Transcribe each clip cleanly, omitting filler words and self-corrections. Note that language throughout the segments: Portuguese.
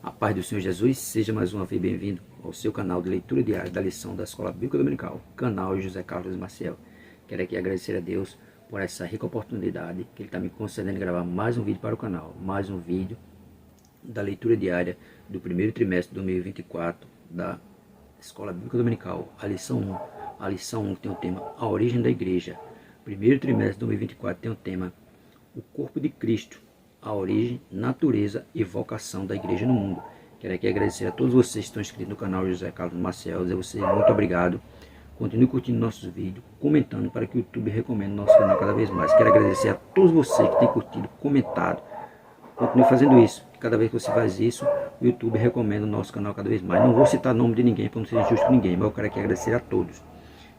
A paz do Senhor Jesus, seja mais uma vez bem-vindo ao seu canal de leitura diária da lição da Escola Bíblica Dominical, canal José Carlos Maciel. Quero aqui agradecer a Deus por essa rica oportunidade que Ele está me concedendo de gravar mais um vídeo para o canal, mais um vídeo da leitura diária do primeiro trimestre de 2024 da Escola Bíblica Dominical, a lição 1. A lição 1 tem o tema A Origem da Igreja. Primeiro trimestre de 2024 tem o tema O Corpo de Cristo, a origem, natureza e vocação da igreja no mundo. Quero aqui agradecer a todos vocês que estão inscritos no canal José Carlos Maciel, dizer a vocês muito obrigado. Continue curtindo nossos vídeos, comentando para que o YouTube recomende nosso canal cada vez mais. Quero agradecer a todos vocês que têm curtido, comentado. Continue fazendo isso. Cada vez que você faz isso, o YouTube recomenda o nosso canal cada vez mais. Não vou citar o nome de ninguém para não ser injusto com ninguém, mas eu quero aqui agradecer a todos.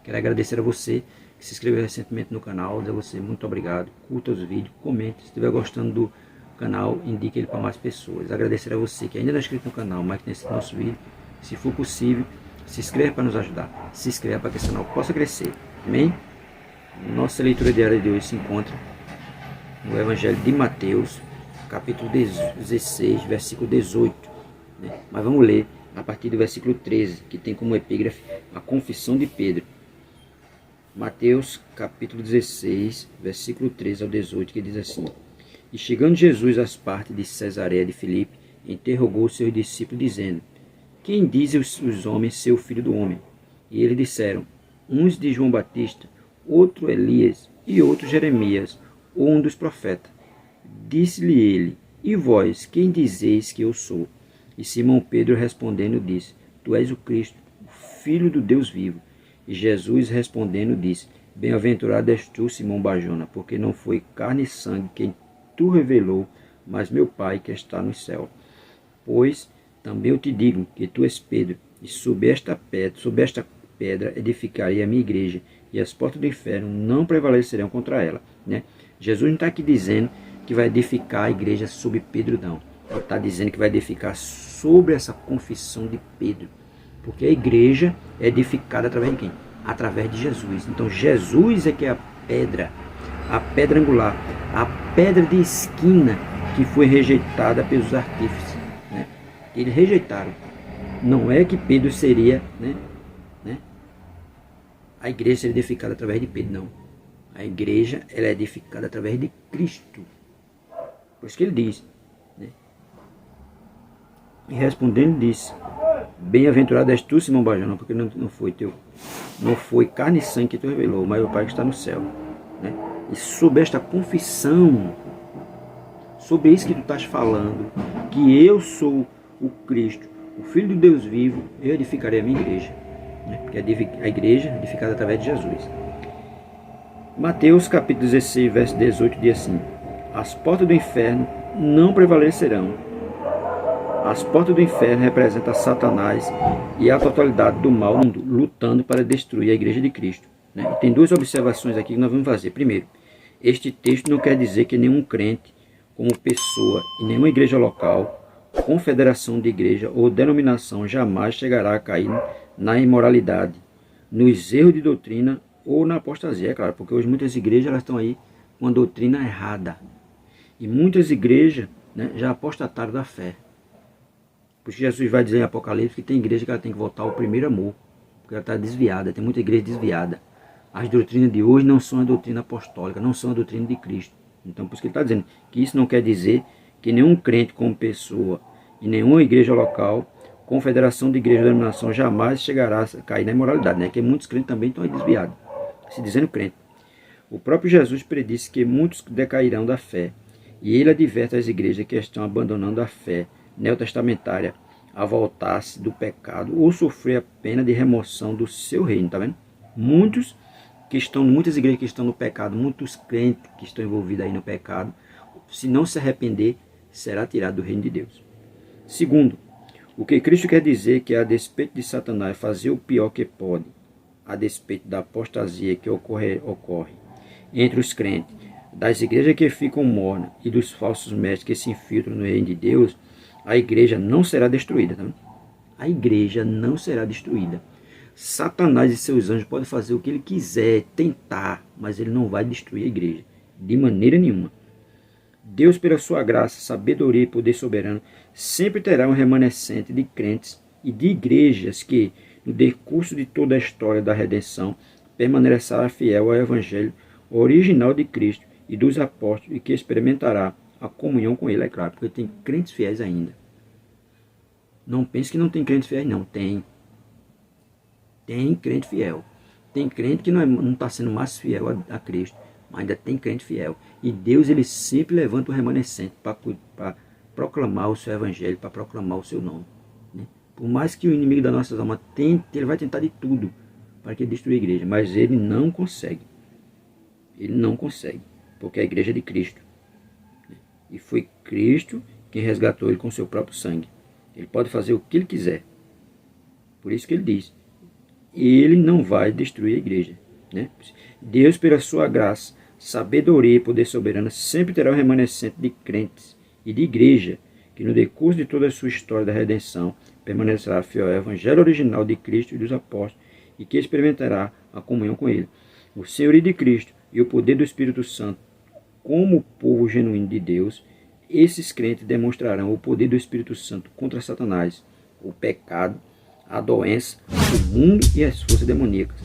Quero agradecer a você que se inscreveu recentemente no canal, dizer a você muito obrigado. Curta os vídeos, comente. Se estiver gostando do canal, indique ele para mais pessoas. Agradecer a você que ainda não é inscrito no canal, mas que tem assistido nosso vídeo. Se for possível, se inscreva para nos ajudar. Se inscreva para que esse canal possa crescer. Amém? Nossa leitura diária de hoje se encontra no Evangelho de Mateus, capítulo 16, versículo 18. Mas vamos ler a partir do versículo 13, que tem como epígrafe a confissão de Pedro. Mateus, capítulo 16, versículo 13 ao 18, que diz assim: E chegando Jesus às partes de Cesareia de Filipe, interrogou os seus discípulos, dizendo: Quem dizem os homens ser o Filho do Homem? E eles disseram: uns de João Batista, outro Elias, e outro Jeremias, ou um dos profetas. Disse-lhe ele: E vós, quem dizeis que eu sou? E Simão Pedro respondendo disse: Tu és o Cristo, o Filho do Deus vivo. E Jesus respondendo disse: Bem-aventurado és tu, Simão Barjona, porque não foi carne e sangue quem tu revelou, mas meu Pai que está no céu. Pois também eu te digo que tu és Pedro, e sobre esta pedra edificarei a minha igreja, e as portas do inferno não prevalecerão contra ela. Jesus não está aqui dizendo que vai edificar a igreja sobre Pedro, não. Ele está dizendo que vai edificar sobre essa confissão de Pedro. Porque a igreja é edificada através de quem? Através de Jesus. Então Jesus é que é a pedra angular, a pedra de esquina que foi rejeitada pelos artífices. Eles rejeitaram. Não é que Pedro seria, a igreja seria edificada através de Pedro, não. A igreja ela é edificada através de Cristo. Por isso que ele diz. E respondendo disse: Bem-aventurado és tu, Simão Barjona, porque não foi carne e sangue que tu revelou, mas o Pai que está no céu. E sobre esta confissão, sobre isso que tu estás falando, que eu sou o Cristo, o Filho do Deus vivo, eu edificarei a minha igreja. Porque a igreja é edificada através de Jesus. Mateus capítulo 16, verso 18 diz assim: As portas do inferno não prevalecerão. As portas do inferno representam Satanás e a totalidade do mal lutando para destruir a igreja de Cristo. E tem duas observações aqui que nós vamos fazer. Primeiro, este texto não quer dizer que nenhum crente, como pessoa, em nenhuma igreja local, confederação de igreja ou denominação jamais chegará a cair na imoralidade, nos erros de doutrina ou na apostasia, é claro, porque hoje muitas igrejas elas estão aí com a doutrina errada. E muitas igrejas já apostataram da fé. Por isso Jesus vai dizer em Apocalipse que tem igreja que ela tem que voltar ao primeiro amor, porque ela está desviada, tem muita igreja desviada. As doutrinas de hoje não são a doutrina apostólica, não são a doutrina de Cristo. Então por isso que ele está dizendo que isso não quer dizer que nenhum crente como pessoa e nenhuma igreja local, confederação de igreja ou denominação jamais chegará a cair na imoralidade, que muitos crentes também estão aí desviados, se dizendo crente. O próprio Jesus predisse que muitos decairão da fé, e ele adverte as igrejas que estão abandonando a fé neotestamentária a voltar-se do pecado ou sofrer a pena de remoção do seu reino, tá vendo? Muitas igrejas que estão no pecado, muitos crentes que estão envolvidos aí no pecado, se não se arrepender, será tirado do reino de Deus. Segundo, o que Cristo quer dizer que a despeito de Satanás fazer o pior que pode, a despeito da apostasia que ocorre entre os crentes, das igrejas que ficam mornas e dos falsos mestres que se infiltram no reino de Deus, a igreja não será destruída. Tá? A igreja não será destruída. Satanás e seus anjos podem fazer o que ele quiser, tentar, mas ele não vai destruir a igreja, de maneira nenhuma. Deus, pela sua graça, sabedoria e poder soberano, sempre terá um remanescente de crentes e de igrejas que, no decurso de toda a história da redenção, permanecerá fiel ao Evangelho original de Cristo e dos apóstolos e que experimentará a comunhão com ele, é claro, porque tem crentes fiéis ainda. Não pense que não tem crentes fiéis, não. Tem. Tem crente fiel. Tem crente que não está sendo mais fiel a Cristo, mas ainda tem crente fiel. E Deus, ele sempre levanta o remanescente para proclamar o seu evangelho, para proclamar o seu nome. Né? Por mais que o inimigo das nossas almas tente, ele vai tentar de tudo para que destrua a igreja, mas ele não consegue. Ele não consegue, porque a igreja é de Cristo. Né? E foi Cristo quem resgatou ele com seu próprio sangue. Ele pode fazer o que ele quiser. Por isso que ele diz, ele não vai destruir a igreja. Né? Deus, pela sua graça, sabedoria e poder soberano, sempre terá um remanescente de crentes e de igreja, que no decurso de toda a sua história da redenção, permanecerá fiel ao evangelho original de Cristo e dos apóstolos, e que experimentará a comunhão com ele. O senhorio de Cristo e o poder do Espírito Santo, como povo genuíno de Deus, esses crentes demonstrarão o poder do Espírito Santo contra Satanás, o pecado, a doença, o mundo e as forças demoníacas.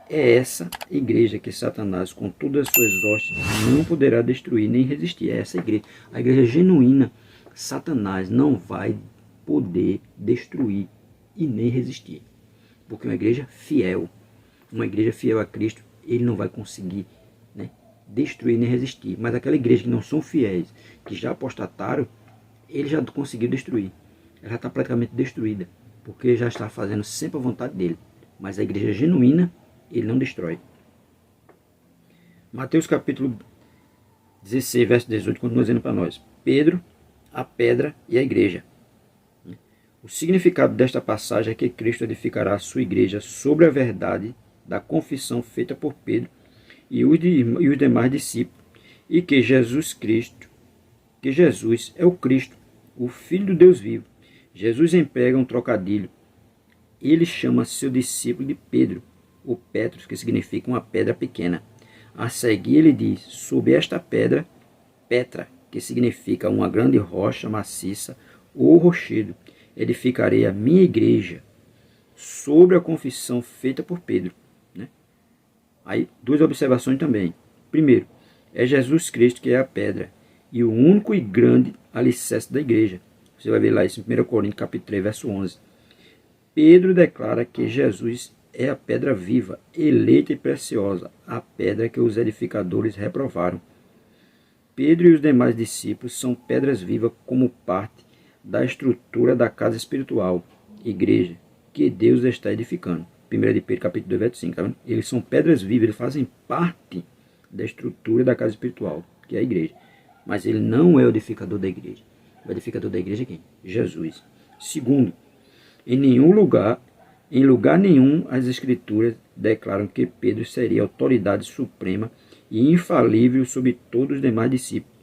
Essa igreja que Satanás, com todas as suas hostes, não poderá destruir nem resistir. É essa igreja. A igreja genuína, Satanás não vai poder destruir e nem resistir. Porque uma igreja fiel a Cristo, ele não vai conseguir, né, destruir nem resistir. Mas aquela igreja que não são fiéis, que já apostataram, ele já conseguiu destruir. Ela já está praticamente destruída, porque já está fazendo sempre a vontade dele. Mas a igreja genuína, ele não destrói. Mateus capítulo 16, verso 18, continua dizendo para nós: Pedro, a pedra e a igreja. O significado desta passagem é que Cristo edificará a sua igreja sobre a verdade da confissão feita por Pedro e os demais discípulos, e que Jesus é o Cristo, o Filho do Deus vivo. Jesus emprega um trocadilho. Ele chama seu discípulo de Pedro, o Petros, que significa uma pedra pequena. A seguir ele diz, sob esta pedra, Petra, que significa uma grande rocha maciça ou rochedo, edificarei a minha igreja, sobre a confissão feita por Pedro. Né? Aí, duas observações também. Primeiro, é Jesus Cristo que é a pedra e o único e grande alicerce da igreja. Você vai ver lá isso em 1 Coríntios capítulo 3, verso 11. Pedro declara que Jesus é a pedra viva, eleita e preciosa, a pedra que os edificadores reprovaram. Pedro e os demais discípulos são pedras vivas como parte da estrutura da casa espiritual, igreja, que Deus está edificando. 1 de Pedro capítulo 2, verso 5. Tá vendo? Eles são pedras vivas, eles fazem parte da estrutura da casa espiritual, que é a igreja. Mas ele não é o edificador da igreja. O edificador da igreja é quem? Jesus. Segundo, em lugar nenhum as escrituras declaram que Pedro seria a autoridade suprema e infalível sobre todos os demais discípulos.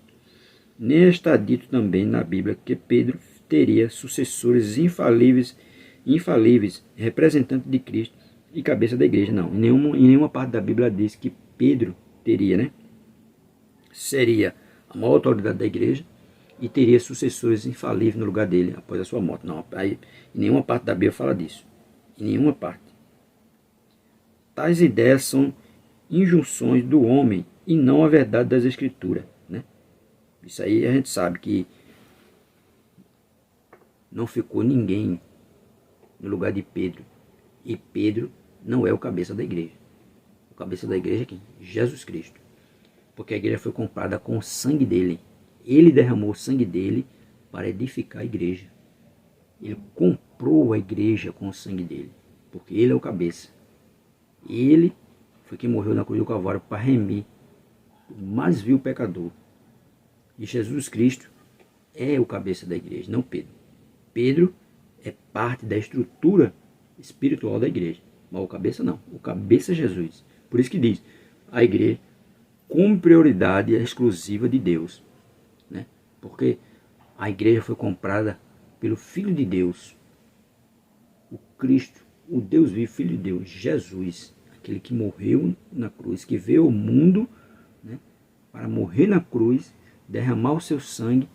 Nem está dito também na Bíblia que Pedro teria sucessores infalíveis, representantes de Cristo e cabeça da igreja. Não, em nenhuma parte da Bíblia diz que Pedro teria, né? Seria a maior autoridade da igreja e teria sucessores infalíveis no lugar dele após a sua morte. Não, aí, em nenhuma parte da Bíblia fala disso. Em nenhuma parte. Tais ideias são injunções do homem e não a verdade das Escrituras. Né? Isso aí a gente sabe que não ficou ninguém no lugar de Pedro. E Pedro não é o cabeça da igreja. O cabeça da igreja é quem? Jesus Cristo. Porque a igreja foi comprada com o sangue dele. Ele derramou o sangue dele para edificar a igreja. Ele comprou a igreja com o sangue dele. Porque ele é o cabeça. Ele foi quem morreu na cruz do Calvário para remir o mais vil pecador. E Jesus Cristo é o cabeça da igreja, não Pedro. Pedro é parte da estrutura espiritual da igreja. Mas o cabeça não. O cabeça é Jesus. Por isso que diz, a igreja com prioridade exclusiva de Deus. Né? Porque a igreja foi comprada pelo Filho de Deus. O Cristo, o Deus vivo, Filho de Deus, Jesus. Aquele que morreu na cruz, que veio ao mundo, né, para morrer na cruz, derramar o seu sangue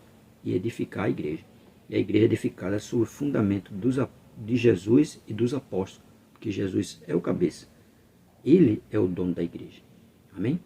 e edificar a igreja. E a igreja edificada sobre o fundamento de Jesus e dos apóstolos, porque Jesus é o cabeça. Ele é o dono da igreja. Amém?